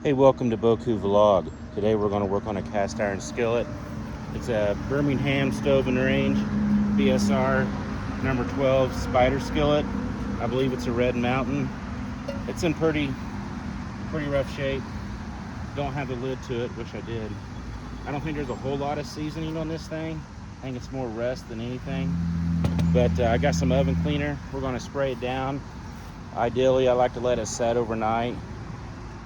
Hey, welcome to Boku Vlog. Today we're going to work on a cast iron skillet. It's a Birmingham Stove and Range BSR number 12 spider skillet. I believe it's a Red Mountain. It's in pretty rough shape. Don't have the lid to it, wish I did. I don't think there's a whole lot of seasoning on this thing. I think it's more rust than anything. But I got some oven cleaner. We're going to spray it down. Ideally, I like to let it set overnight.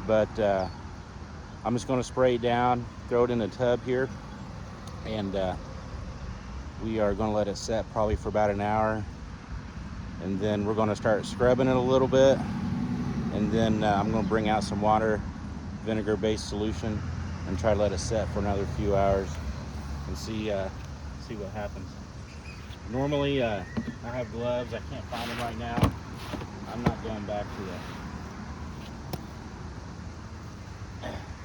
But I'm just going to spray it down, throw it in a tub here, and we are going to let it set probably for about an hour, and then we're going to start scrubbing it a little bit, and then I'm going to bring out some water, vinegar-based solution, and try to let it set for another few hours and see what happens. Normally, I have gloves. I can't find them right now. I'm not going back to the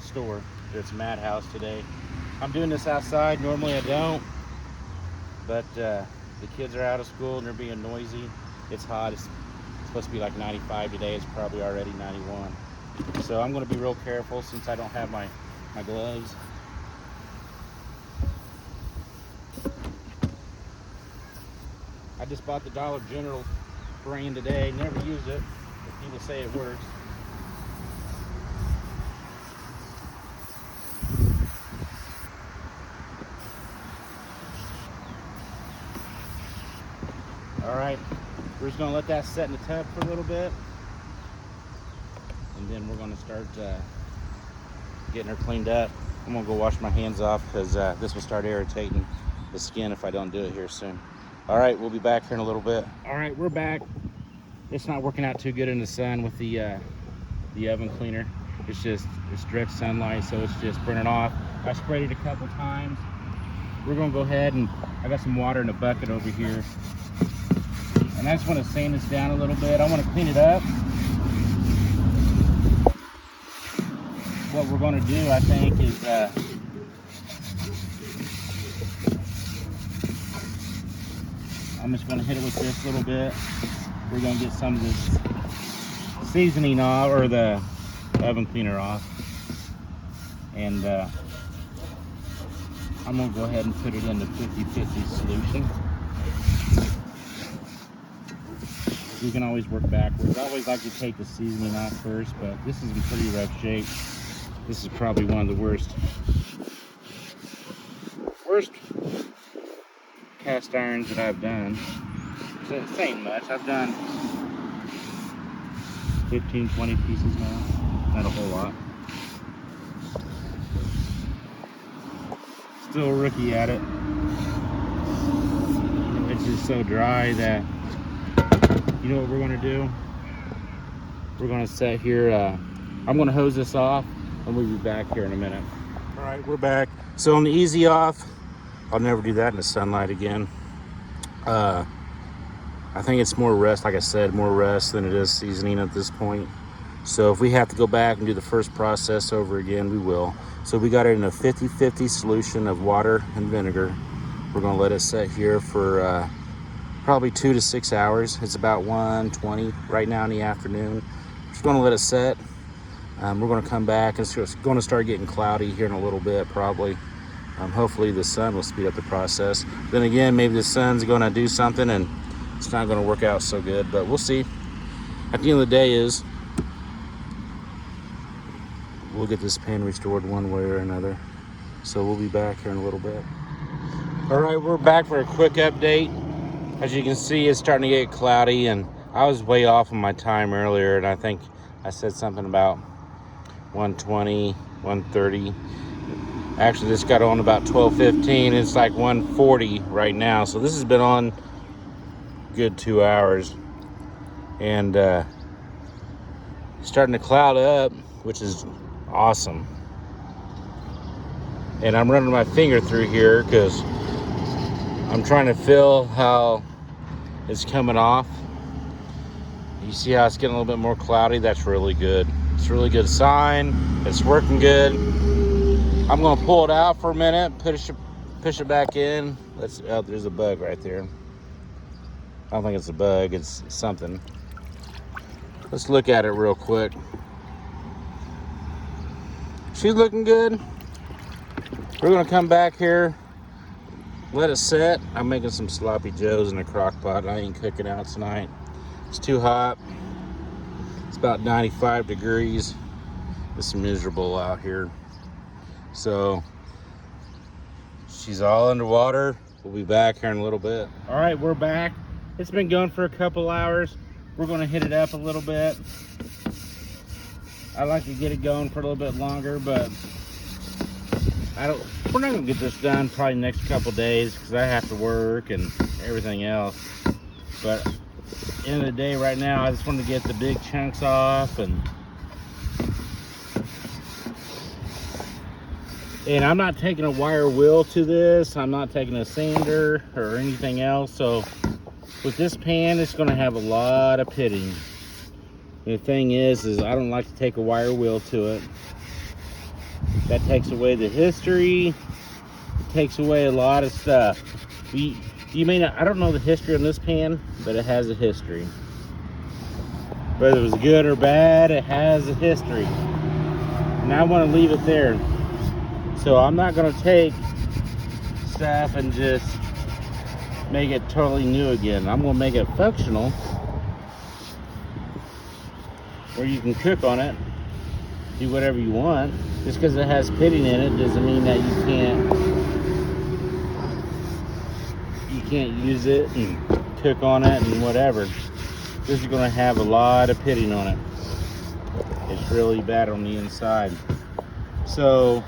store. It's Madhouse today. I'm doing this outside. Normally I don't, but the kids are out of school and they're being noisy. It's hot. It's supposed to be like 95 today. It's probably already 91. So I'm going to be real careful since I don't have my gloves. I just bought the Dollar General brand today. Never used it, but people say it works. All right, we're just gonna let that set in the tub for a little bit, and then we're gonna start getting her cleaned up. I'm gonna go wash my hands off because this will start irritating the skin if I don't do it here soon. All right, we'll be back here in a little bit. All right, we're back. It's not working out too good in the sun with the oven cleaner. It's direct sunlight, so it's just burning off. I sprayed it a couple times. We're gonna go ahead and I got some water in a bucket over here. And I just want to sand this down a little bit. I want to clean it up. What we're going to do, I think, is I'm just going to hit it with this a little bit. We're going to get some of this seasoning off, or the oven cleaner off. And I'm going to go ahead and put it in the 50-50 solution. You can always work backwards. I always like to take the seasoning off first, but this is in pretty rough shape. This is probably one of the worst cast irons that I've done. So it ain't much. I've done 15, 20 pieces now. Not a whole lot. Still a rookie at it. It's just so dry that you know what we're going to do? We're going to set here. I'm going to hose this off and we'll be back here in a minute. All right, we're back. So on the easy off, I'll never do that in the sunlight again. I think it's more rust, like I said, more rust than it is seasoning at this point. So if we have to go back and do the first process over again, we will. So we got it in a 50-50 solution of water and vinegar. We're going to let it set here for probably 2 to 6 hours. It's about 1:20 right now in the afternoon. Just going to let it set. We're going to come back, and it's going to start getting cloudy here in a little bit, probably. Hopefully the sun will speed up the process. Then again, maybe the sun's going to do something and it's not going to work out so good, but we'll see. At the end of the day is we'll get this pan restored one way or another. So we'll be back here in a little bit. All right, we're back for a quick update. As you can see, it's starting to get cloudy, and I was way off on my time earlier, and I think I said something about 1:20, 1:30. Actually, this got on about 12:15. It's like 1:40 right now, so this has been on good 2 hours, and starting to cloud up, which is awesome. And I'm running my finger through here because I'm trying to feel how it's coming off. You see how it's getting a little bit more cloudy? That's really good. It's a really good sign. It's working good. I'm going to pull it out for a minute, push it back in. Oh, there's a bug right there. I don't think it's a bug, it's something. Let's look at it real quick. She's looking good. We're gonna come back here, let it set. I'm making some sloppy joes in a crock pot. I ain't cooking out tonight. It's too hot. It's about 95 degrees. It's miserable out here. So she's all underwater. We'll be back here in a little bit. All right, we're back. It's been going for a couple hours. We're gonna hit it up a little bit. I like to get it going for a little bit longer, but we're not gonna get this done probably next couple days because I have to work and everything else. But end of the day, right now, I just want to get the big chunks off, and I'm not taking a wire wheel to this. I'm not taking a sander or anything else. So with this pan, it's going to have a lot of pitting. And the thing is I don't like to take a wire wheel to it. That takes away the history. It takes away a lot of stuff. You may not, I don't know the history on this pan, but it has a history. Whether it was good or bad, it has a history. And I want to leave it there. So I'm not going to take stuff and just make it totally new again. I'm going to make it functional, where you can cook on it, do whatever you want. Just because it has pitting in it doesn't mean that you can't use it and cook on it and whatever. This is going to have a lot of pitting on it. It's really bad on the inside. So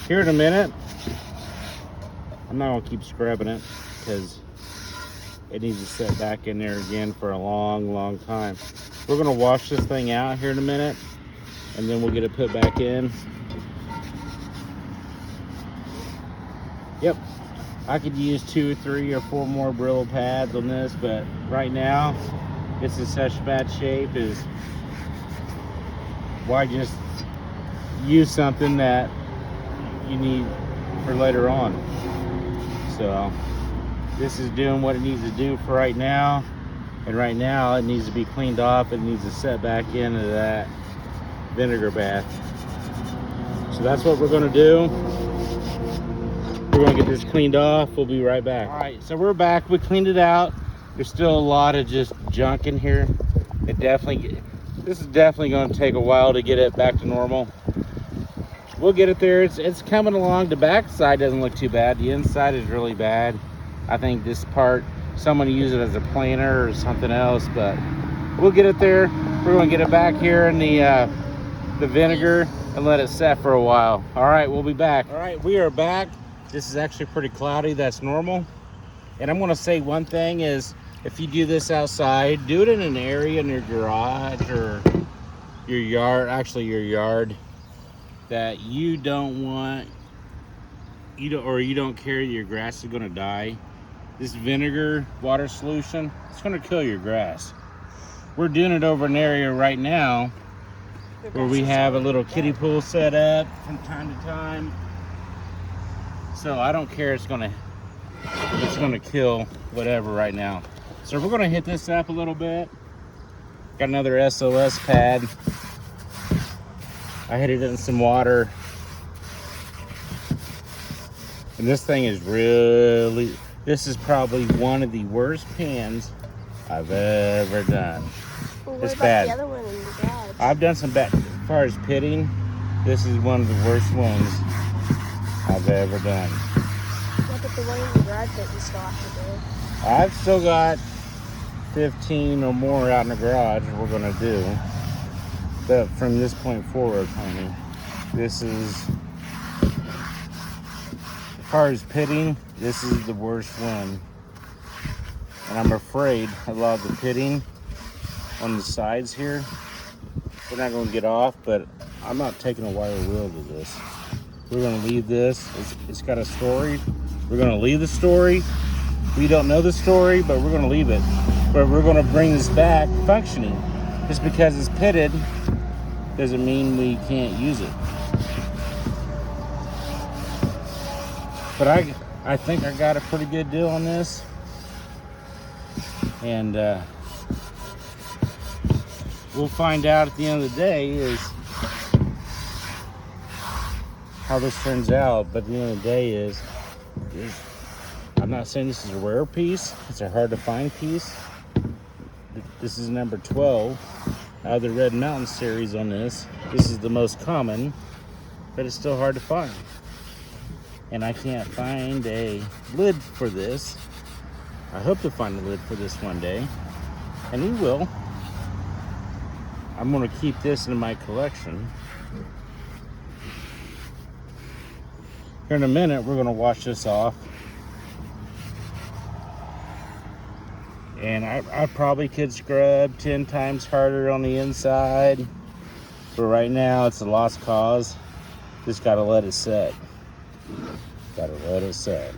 here in a minute, I'm not going to keep scrubbing it because it needs to set back in there again for a long time. We're going to wash this thing out here in a minute, and then we'll get it put back in. Yep, I could use 2, 3, or 4 more Brillo pads on this, but right now it's in such bad shape is why just use something that you need for later on. So this is doing what it needs to do for right now, and right now it needs to be cleaned off. It needs to set back into that vinegar bath. So that's what we're going to do. We're going to get this cleaned off. We'll be right back. All right, so we're back. We cleaned it out. There's still a lot of just junk in here. This is definitely going to take a while to get it back to normal. We'll get it there. It's coming along. The back side doesn't look too bad. The inside is really bad. I think this part, someone used it as a planer or something else, but we'll get it there. We're going to get it back here in the vinegar and let it set for a while. All right, we'll be back. All right, we are back. This is actually pretty cloudy. That's normal. And I'm going to say one thing is, if you do this outside, do it in an area in your garage or your yard, actually your yard, that you don't want, you don't care your grass is going to die. This vinegar water solution, it's going to kill your grass. We're doing it over an area right now where we have a little kiddie pool set up from time to time. So I don't care, it's gonna kill whatever right now. So we're gonna hit this up a little bit. Got another SOS pad. I hit it in some water. And this thing is this is probably one of the worst pans I've ever done. Well, it's bad. The other one in the garage? I've done some bad. As far as pitting, this is one of the worst ones I've ever done. Yeah, but the one in the garage that you still have to do. I've still got 15 or more out in the garage we're gonna do. But from this point forward, honey, this is, as far as pitting, this is the worst one. And I'm afraid a lot of the pitting on the sides here, we're not gonna get off, but I'm not taking a wire wheel to this. We're gonna leave this. It's got a story. We're gonna leave the story. We don't know the story, but we're gonna leave it. But we're gonna bring this back functioning. Just because it's pitted doesn't mean we can't use it. But I think I got a pretty good deal on this. And we'll find out at the end of the day is how this turns out. But at the end of the day is I'm not saying this is a rare piece. It's a hard to find piece. This is number 12 out of the Red Mountain series on this. This is the most common, but it's still hard to find. And I can't find a lid for this. I hope to find a lid for this one day, and we will. I'm gonna keep this in my collection. Here in a minute, we're gonna wash this off. And I probably could scrub 10 times harder on the inside, but right now it's a lost cause. Just gotta let it set. Gotta let it set.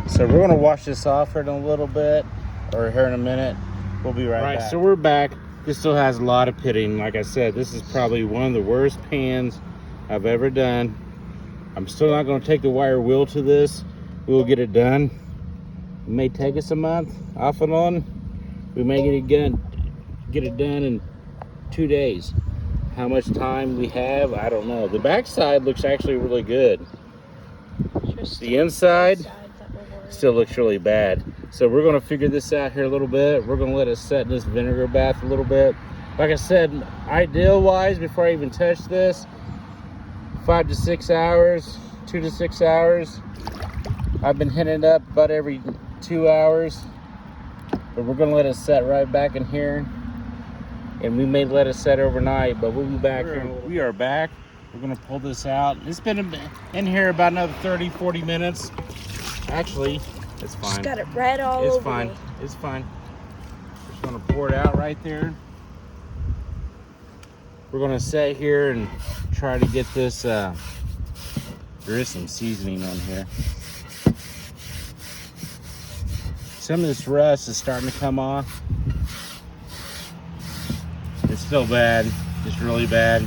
So we're gonna wash this off here in a little bit, or here in a minute. We'll be right back. So we're back. This still has a lot of pitting. Like I said, this is probably one of the worst pans I've ever done. I'm still not gonna take the wire wheel to this. We'll get it done. It may take us a month, off and on. We may get it done in 2 days. How much time we have, I don't know. The backside looks actually really good. Just The inside that we're worried. still looks really bad. So we're gonna figure this out here a little bit. We're gonna let it set in this vinegar bath a little bit. Like I said, ideal wise, before I even touch this, 5 to 6 hours, 2 to 6 hours. I've been hitting it up about every 2 hours, but we're gonna let it set right back in here, and we may let it set overnight, but we'll be back here. We are back. We're gonna pull this out. It's been in here about another 30-40 minutes. Actually, it's fine. Just got it red all It's over fine. me. It's fine. Just gonna pour it out right there. We're gonna sit here and try to get this. There is some seasoning on here. Some of this rust is starting to come off. It's still bad. It's really bad.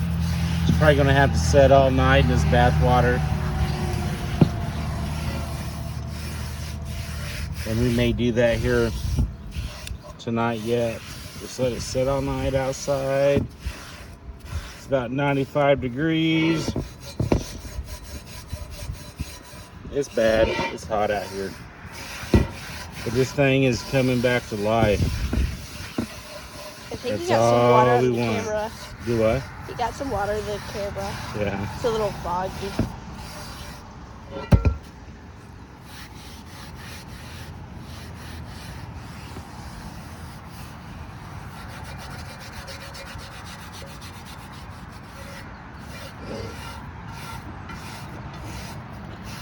It's probably gonna have to set all night in this bath water. And we may do that here tonight yet. Just let it sit all night outside. It's about 95 degrees. It's bad. It's hot out here. But this thing is coming back to life. I think That's you got some water all on we the want. camera. Do what? You got some water in the camera. Yeah. It's a little foggy.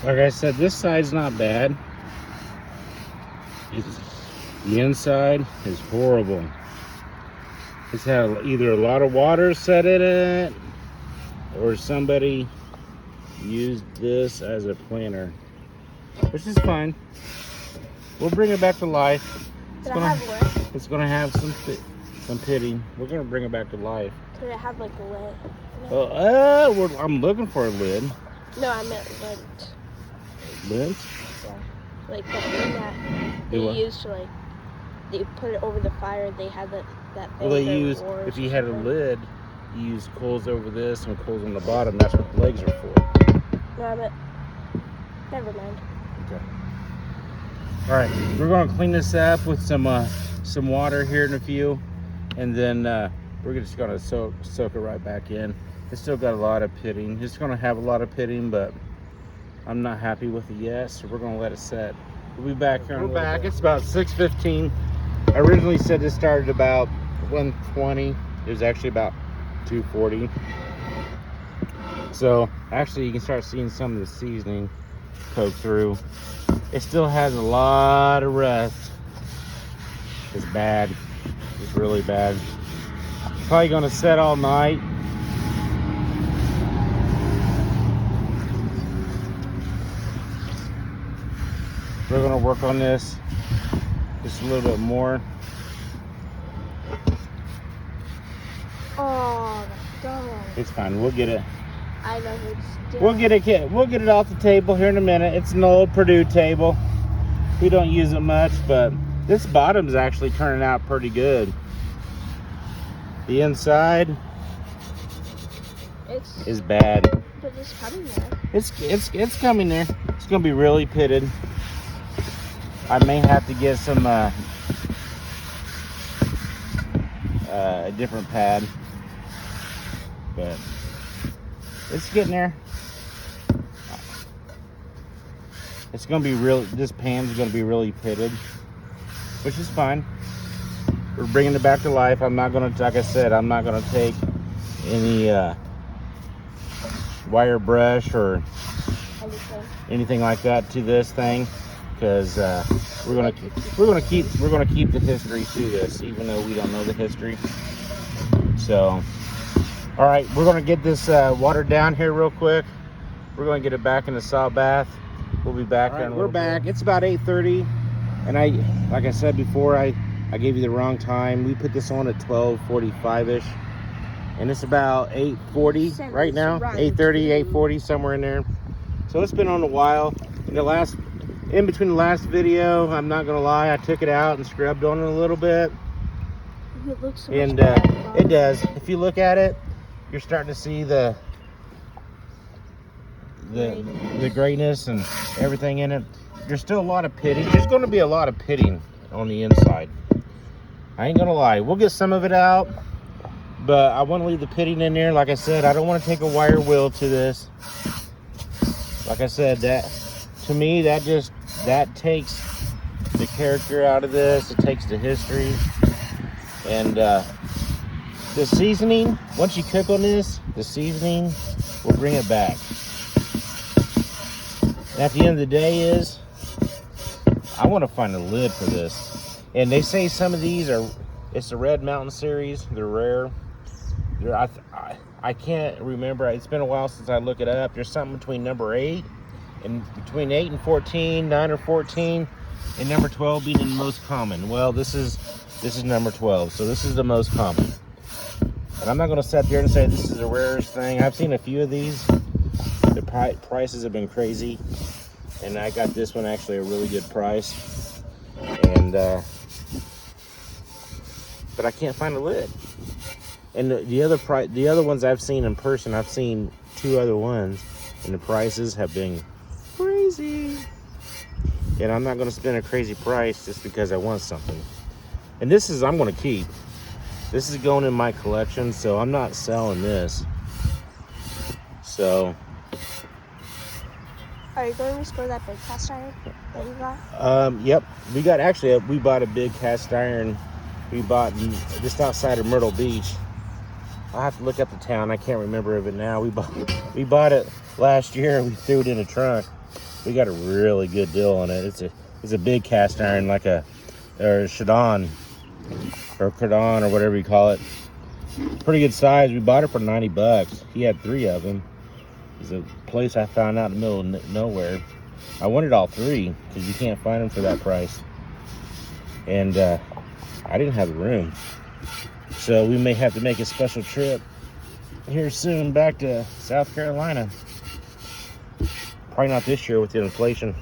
Like I said, this side's not bad. The inside is horrible. It's had either a lot of water set in it, or somebody used this as a planter, which is fine. We'll bring it back to life. Did it have lid? It's gonna have some pitting. We're gonna bring it back to life. Did it have like a lid? I'm looking for a lid. No, I meant lint. Lint? Yeah. Like the thing that Do they what? used to like, they put it over the fire. They had that thing. Well, they during use, wars if you or had a something. lid, you use coals over this and coals on the bottom. That's what the legs are for. No, I meant. Never mind. Okay. All right, we're gonna clean this up with some water here in a few, and then we're just gonna soak it right back in. It's still got a lot of pitting. It's gonna have a lot of pitting, but I'm not happy with it yet, so we're gonna let it set. We'll be back here. We're back. It's about 6:15. I originally said this started about 1:20. It was actually about 2:40. So actually, you can start seeing some of the seasoning poke through. It still has a lot of rust. It's bad. It's really bad. Probably gonna set all night. We're gonna work on this just a little bit more. Oh my god. It's fine. We'll get it. I know it's still. We'll get it. We'll get it off the table here in a minute. It's an old Purdue table. We don't use it much, but This bottom's actually turning out pretty good. The inside is bad. But it's coming there. It's coming there. It's gonna be really pitted. I may have to get some a different pad, but it's getting there. It's gonna be real. This pan's gonna be really pitted, which is fine. We're bringing it back to life. I'm not gonna, like I said, I'm not gonna take any wire brush or anything like that to this thing, because we're gonna keep the history to this, even though we don't know the history. So, all right, we're gonna get this watered down here real quick. We're gonna get it back in the salt bath. We'll be back. All right, we're back. It's about 8:30, and like I said before, I gave you the wrong time. We put this on at 12:45 ish, and it's about 8:40 right now. 8:30, 8:40, somewhere in there. So it's been on a while. In between the last video, I'm not gonna lie, I took it out and scrubbed on it a little bit. It looks so And much better. it does. If you look at it, you're starting to see the grayness and everything in it. There's still a lot of pitting. There's going to be a lot of pitting on the inside. I ain't gonna lie. We'll get some of it out, but I want to leave the pitting in there. Like I said, I don't want to take a wire wheel to this. Like I said, that to me, that takes the character out of this. It takes the history. And the seasoning, once you cook on this, the seasoning will bring it back. And at the end of the day is, I want to find a lid for this. And they say some of these it's the Red Mountain series. They're rare. I can't remember. It's been a while since I looked it up. There's something between number 8 and between 8 and 14, 9 or 14, and number 12 being the most common. Well, this is number 12, so this is the most common. And I'm not going to sit there and say this is the rarest thing. I've seen a few of these. The prices have been crazy, and I got this one actually a really good price. And but I can't find a lid. And the other ones I've seen in person, I've seen 2 other ones, and the prices have been crazy. And I'm not going to spend a crazy price just because I want something. And this is, I'm going to keep. This is going in my collection, so I'm not selling this. So. Are you going to restore that big cast iron that you got? Yep. We bought a big cast iron. We bought just outside of Myrtle Beach. I'll have to look up the town. I can't remember of it now. We bought it last year. We threw it in a trunk. We got a really good deal on it. It's a big cast iron, like a Shadon or Cardon or whatever you call it. Pretty good size. We bought it for $90. He had 3 of them. It's a place I found out in the middle of nowhere. I wanted all 3 because you can't find them for that price. And I didn't have the room. So we may have to make a special trip here soon back to South Carolina. Probably not this year with the inflation.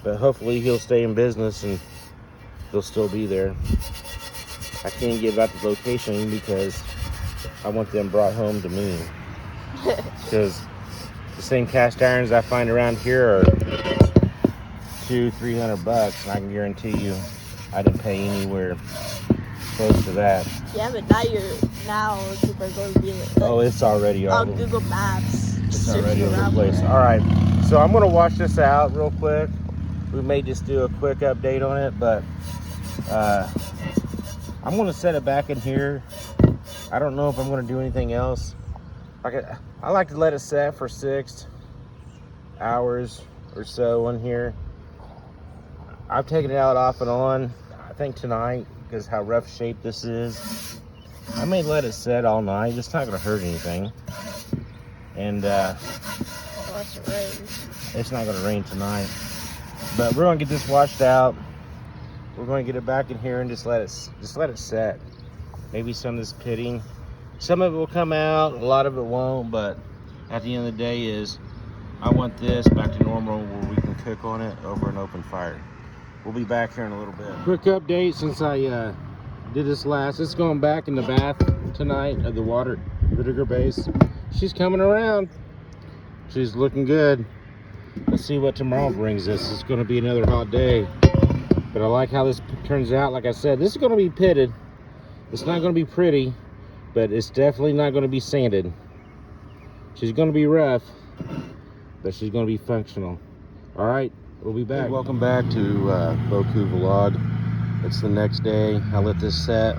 But hopefully he'll stay in business and he'll still be there. I can't give out the location because I want them brought home to me. Because the same cast irons I find around here are $200-300, and I can guarantee you I didn't pay anywhere close to that. Yeah, but now people are going to be like, oh, it's already on Google Maps. It's already in the place. All right, so I'm gonna wash this out real quick. We may just do a quick update on it, but I'm gonna set it back in here. I don't know if I'm gonna do anything else. I like to let it set for 6 hours or so in here. I've taken it out off and on, I think tonight, because how rough shape this is. I may let it set all night. It's not going to hurt anything. And Unless it rains. It's not going to rain tonight. But we're going to get this washed out. We're going to get it back in here and just let it set. Maybe some of this pitting. Some of it will come out, a lot of it won't, but at the end of the day is I want this back to normal where we can cook on it over an open fire. We'll be back here in a little bit. Quick update since I did this last. It's going back in the bath tonight of the water vinegar base. She's coming around. She's looking good. Let's see what tomorrow brings us. It's going to be another hot day. But I like how this turns out. Like I said, this is going to be pitted. It's not going to be pretty, but it's definitely not going to be sanded. She's going to be rough, but she's going to be functional. All right, we'll be back. Hey, welcome back to Boku Vlog. It's the next day. I let this set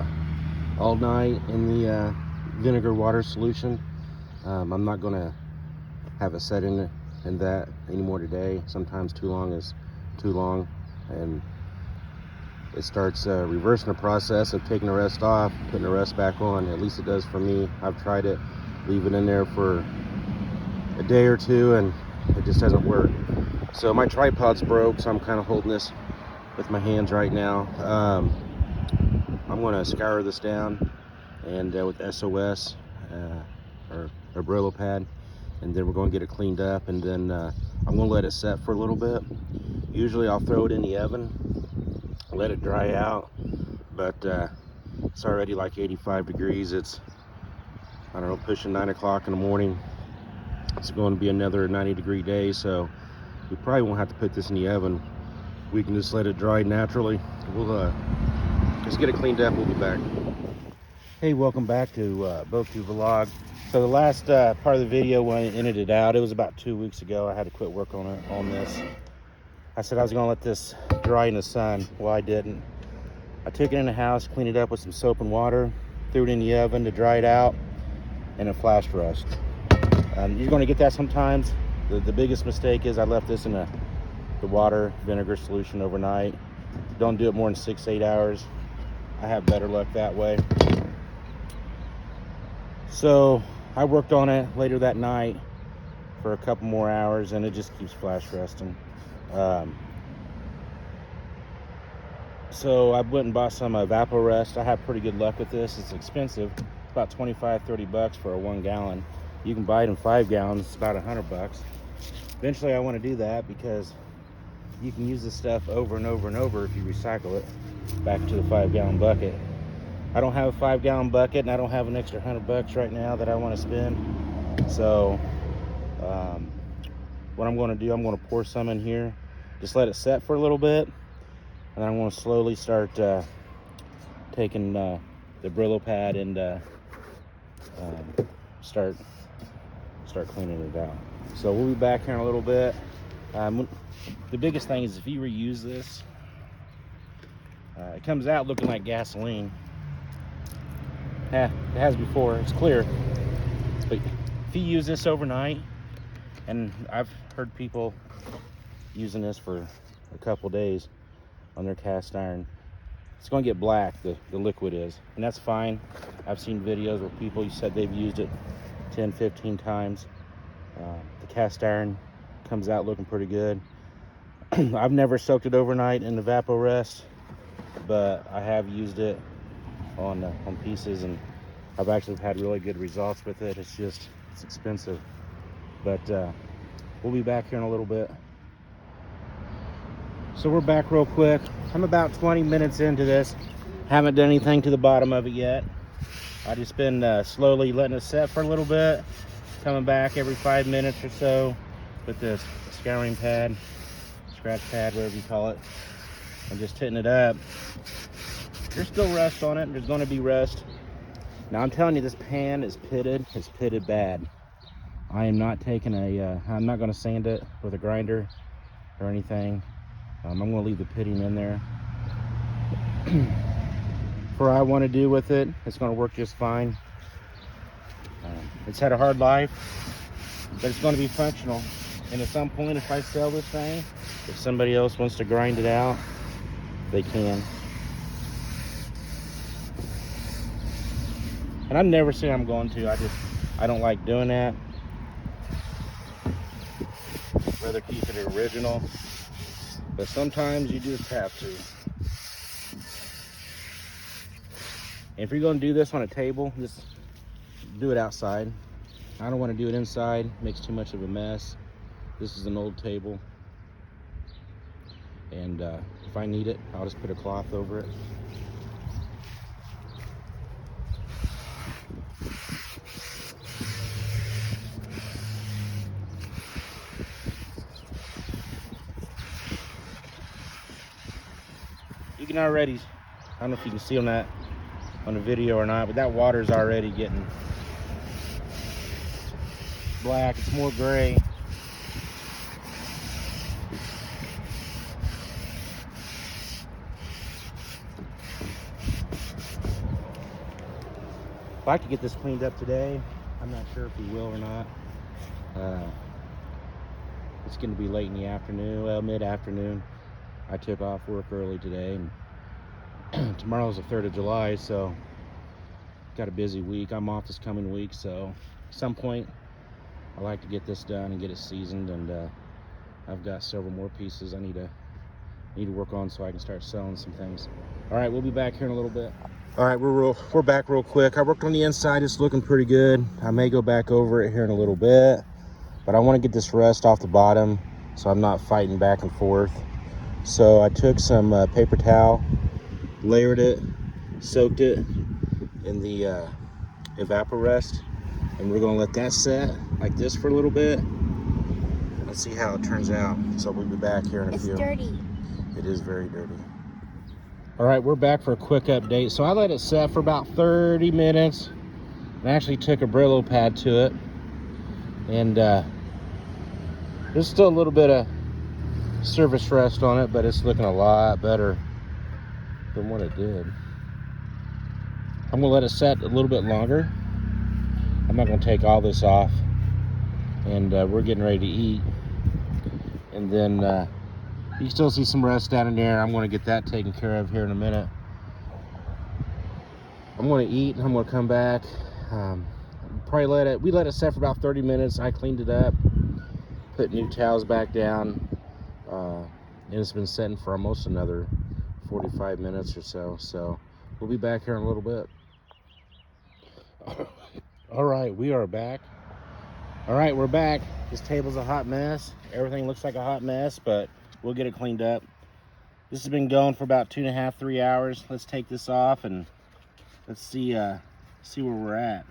all night in the vinegar water solution. I'm not going to have it set in that anymore today. Sometimes too long is too long, and it starts reversing the process of taking the rest off, putting the rest back on. At least it does for me. I've tried it, leave it in there for a day or two, and it just doesn't work. So my tripod's broke, so I'm kind of holding this with my hands right now. I'm going to scour this down and with SOS or a Brillo pad, and then we're going to get it cleaned up, and then I'm going to let it set for a little bit. Usually I'll throw it in the oven, let it dry out, but it's already like 85 degrees. It's, I don't know, pushing 9 o'clock in the morning. It's going to be another 90-degree day, so we probably won't have to put this in the oven. We can just let it dry naturally. We'll just get it cleaned up. We'll be back. Hey, welcome back to Boku Vlog. So the last part of the video when I ended it out, it was about 2 weeks ago. I had to quit work on this. I said I was gonna let this dry in the sun. Well, I didn't. I took it in the house, cleaned it up with some soap and water, threw it in the oven to dry it out, and it flash rust. You're gonna get that sometimes. The biggest mistake is I left this in the water vinegar solution overnight. Don't do it more than 6-8 hours. I have better luck that way. So I worked on it later that night for a couple more hours, and it just keeps flash rusting. So I went and bought some Evapo-Rust. I have pretty good luck with this. It's expensive, about 25-30 bucks for a 1 gallon. You can buy it in 5 gallons. It's about 100 bucks. Eventually I want to do that because you can use this stuff over and over and over if you recycle it back to the 5-gallon bucket. I don't have a 5-gallon bucket, and I don't have an extra 100 bucks right now that I want to spend. So what I'm going to do, I'm going to pour some in here, just let it set for a little bit, and then I'm going to slowly start taking the Brillo pad and start cleaning it out. So we'll be back here in a little bit. The biggest thing is if you reuse this, it comes out looking like gasoline. It has before. It's clear. But if you use this overnight, and I've heard people using this for a couple days on their cast iron, it's going to get black, the liquid is, and that's fine. I've seen videos where people said they've used it 10-15 times. The cast iron comes out looking pretty good. I've never soaked it overnight in the Evapo-Rust, but I have used it on pieces, and I've actually had really good results with it. It's expensive, but we'll be back here in a little bit. So we're back real quick. I'm about 20 minutes into this. Haven't done anything to the bottom of it yet. I've just been slowly letting it set for a little bit, coming back every 5 minutes or so with this scouring pad, scratch pad, whatever you call it, and just hitting it up. There's still rust on it. There's going to be rust. Now I'm telling you, this pan is pitted. It's pitted bad. I am not taking I'm not going to sand it with a grinder or anything. I'm going to leave the pitting in there. For what I want to do with it, it's going to work just fine. It's had a hard life, but it's going to be functional. And at some point, if I sell this thing, if somebody else wants to grind it out, they can. And I'm never saying I'm going to. I don't like doing that. I'd rather keep it original. But sometimes you just have to. And if you're going to do this on a table, just do it outside. I don't want to do it inside. It makes too much of a mess. This is an old table. and if I need it, I'll just put a cloth over it. You can already, I don't know if you can see on that on the video or not, but that water's already getting black. It's more gray. I'd like to get this cleaned up today. I'm not sure if we will or not. It's going to be late in the afternoon, well, mid-afternoon. I took off work early today, and tomorrow's the 3rd of July, so got a busy week. I'm off this coming week, so at some point I like to get this done and get it seasoned, and I've got several more pieces I need to work on so I can start selling some things. All right, we'll be back here in a little bit. All right, we're back real quick. I worked on the inside. It's looking pretty good. I may go back over it here in a little bit, but I want to get this rust off the bottom so I'm not fighting back and forth. So I took some paper towel, layered it, soaked it in the evaporest, and we're gonna let that set like this for a little bit. Let's see how it turns out. So we'll be back here in a few. It's dirty. It is very dirty. All right, we're back for a quick update. So I let it set for about 30 minutes and actually took a Brillo pad to it. And there's still a little bit of surface rust on it, but it's looking a lot better than what it did. I'm gonna let it set a little bit longer. I'm not gonna take all this off. And we're getting ready to eat. And then you still see some rust down in there. I'm going to get that taken care of here in a minute. I'm going to eat and I'm going to come back. We let it set for about 30 minutes. I cleaned it up, put new towels back down, and it's been setting for almost another 45 minutes or so. So we'll be back here in a little bit. All right, we are back. All right, we're back. This table's a hot mess. Everything looks like a hot mess, but we'll get it cleaned up. This has been going for about 2.5, 3 hours. Let's take this off and let's see where we're at.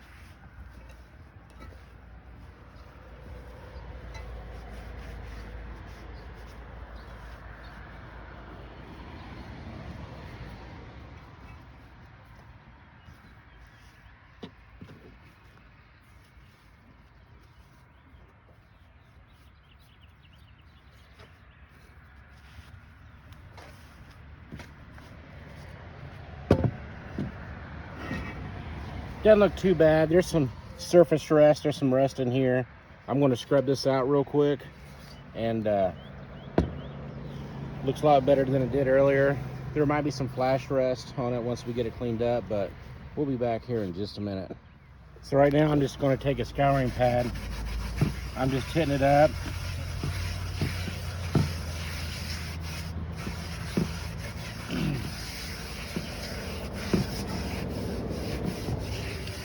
Doesn't look too bad. There's some surface rust. There's some rust in here. I'm going to scrub this out real quick, and looks a lot better than it did earlier. There might be some flash rust on it once we get it cleaned up, but we'll be back here in just a minute. So right now I'm just going to take a scouring pad. I'm just hitting it up.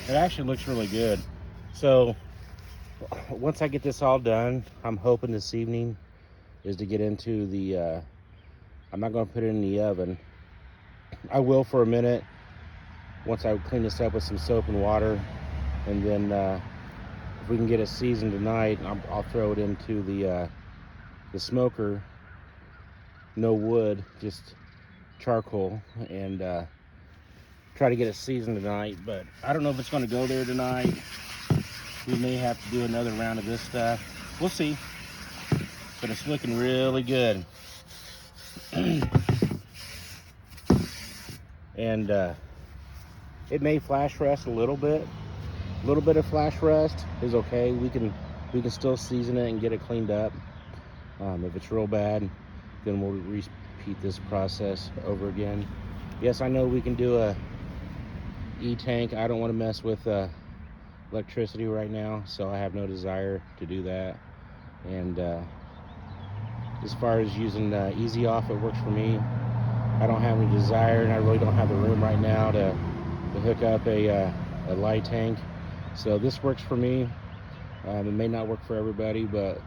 It actually looks really good. So once I get this all done, I'm hoping this evening is to get into the, I'm not going to put it in the oven. I will for a minute once I clean this up with some soap and water. And then if we can get it seasoned tonight, I'll throw it into the smoker. No wood, just charcoal, and try to get it seasoned tonight. But I don't know if it's going to go there tonight. We may have to do another round of this stuff. We'll see. But it's looking really good. And it may flash rust a little bit. A little bit of flash rust is okay. We can still season it and get it cleaned up. If it's real bad, then we'll repeat this process over again. Yes, I know we can do a e-tank. I don't want to mess with electricity right now, so I have no desire to do that. And as far as using easy off, it works for me. I don't have any desire, and I really don't have the room right now to hook up a light tank. So this works for me. It may not work for everybody, but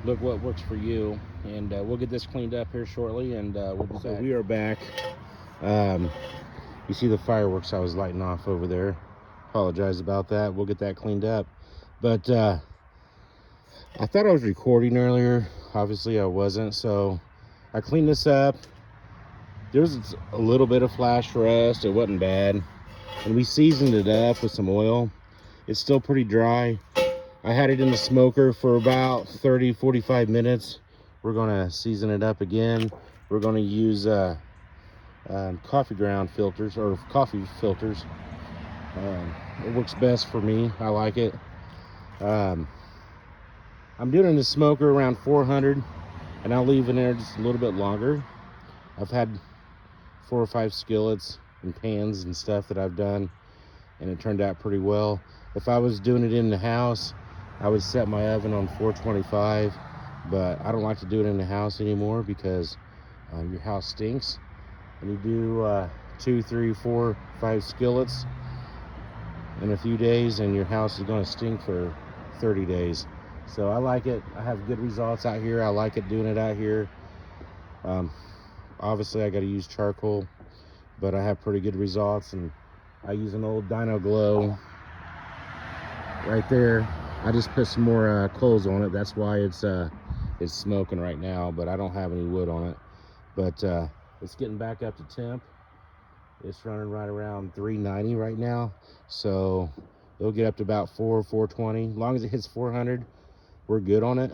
look what works for you. and we'll get this cleaned up here shortly, and we'll be back. So we are back. You see the fireworks I was lighting off over there. Apologize about that. We'll get that cleaned up. But I thought I was recording earlier. Obviously I wasn't, so I cleaned this up. There's a little bit of flash rust. It wasn't bad, and we seasoned it up with some oil. It's still pretty dry. I had it in the smoker for about 30-45 minutes. We're gonna season it up again. We're gonna use coffee ground filters, or coffee filters. It works best for me. I like it. I'm doing it in the smoker around 400, and I'll leave it in there just a little bit longer. I've had 4 or 5 skillets and pans and stuff that I've done, and it turned out pretty well. If I was doing it in the house, I would set my oven on 425, but I don't like to do it in the house anymore because your house stinks. And you do 2, 3, 4, 5 skillets in a few days, and your house is going to stink for 30 days. So I like it. I have good results out here. I like it doing it out here. Obviously I got to use charcoal, but I have pretty good results, and I use an old Dino Glow right there. I just put some more coals on it. That's why it's smoking right now, but I don't have any wood on it. But it's getting back up to temp. It's running right around 390 right now, so it'll get up to about 420. As long as it hits 400, we're good on it.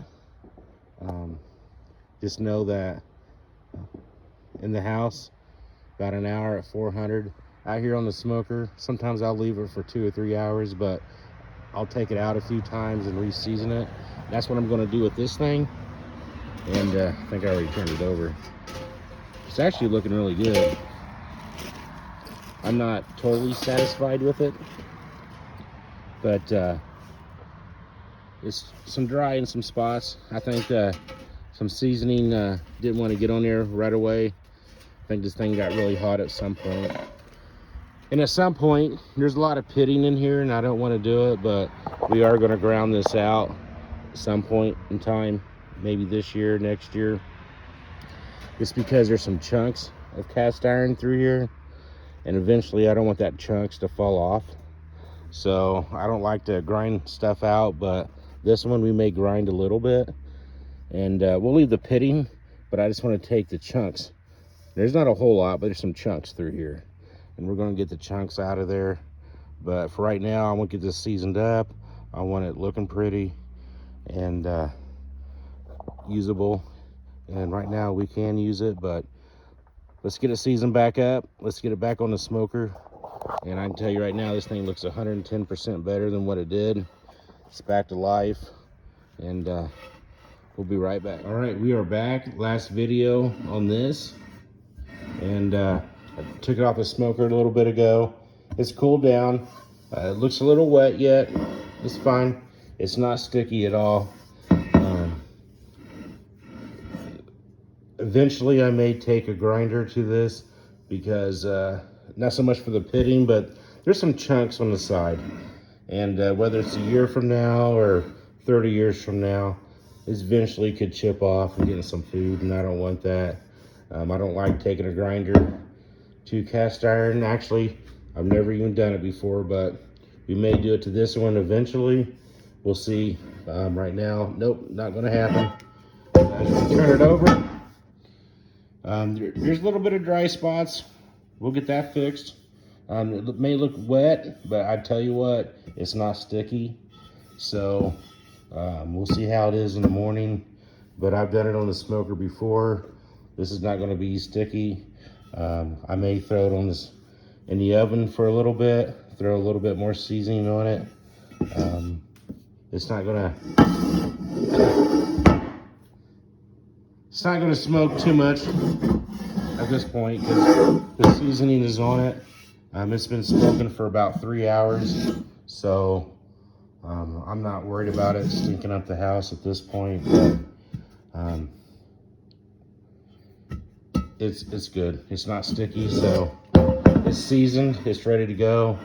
Just know that in the house, about an hour at 400. Out here on the smoker, sometimes I'll leave it for 2 or 3 hours, but I'll take it out a few times and re-season it. That's what I'm going to do with this thing. And I think I already turned it over. It's actually looking really good. I'm not totally satisfied with it, but it's some dry in some spots. I think some seasoning didn't want to get on there right away. I think this thing got really hot at some point. And at some point, there's a lot of pitting in here, and I don't want to do it, but we are going to ground this out at some point in time, maybe this year, next year. It's because there's some chunks of cast iron through here, and eventually I don't want that chunks to fall off. So I don't like to grind stuff out, but this one we may grind a little bit, and we'll leave the pitting, but I just want to take the chunks. There's not a whole lot, but there's some chunks through here, and we're going to get the chunks out of there. But for right now, I want to get this seasoned up. I want it looking pretty and usable. And right now we can use it, but let's get it seasoned back up. Let's get it back on the smoker. And I can tell you right now, this thing looks 110% better than what it did. It's back to life, and we'll be right back. All right, we are back. Last video on this, and I took it off the smoker a little bit ago. It's cooled down. It looks a little wet yet. It's fine. It's not sticky at all. Eventually I may take a grinder to this, because not so much for the pitting, but there's some chunks on the side, and whether it's a year from now or 30 years from now, this eventually could chip off and get in some food, and I don't want that. I don't like taking a grinder to cast iron. Actually, I've never even done it before, but we may do it to this one eventually. We'll see. Right now, nope, not gonna happen. Turn it over. There's a little bit of dry spots. We'll get that fixed. It may look wet, but I tell you what, it's not sticky. So we'll see how it is in the morning. But I've done it on the smoker before. This is not going to be sticky. I may throw it on this in the oven for a little bit. Throw a little bit more seasoning on it. It's not gonna smoke too much at this point because the seasoning is on it. It's been smoking for about 3 hours, so I'm not worried about it stinking up the house at this point. But it's good. It's not sticky, so it's seasoned. It's ready to go.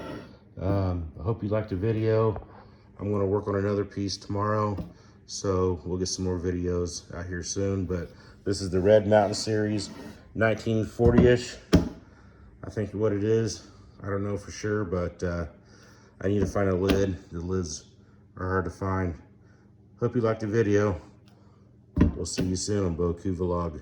I hope you liked the video. I'm going to work on another piece tomorrow, So we'll get some more videos out here soon. But this is the Red Mountain Series, 1940-ish. I think what it is. I don't know for sure, but I need to find a lid. The lids are hard to find. Hope you liked the video. We'll see you soon on Boku Vlog.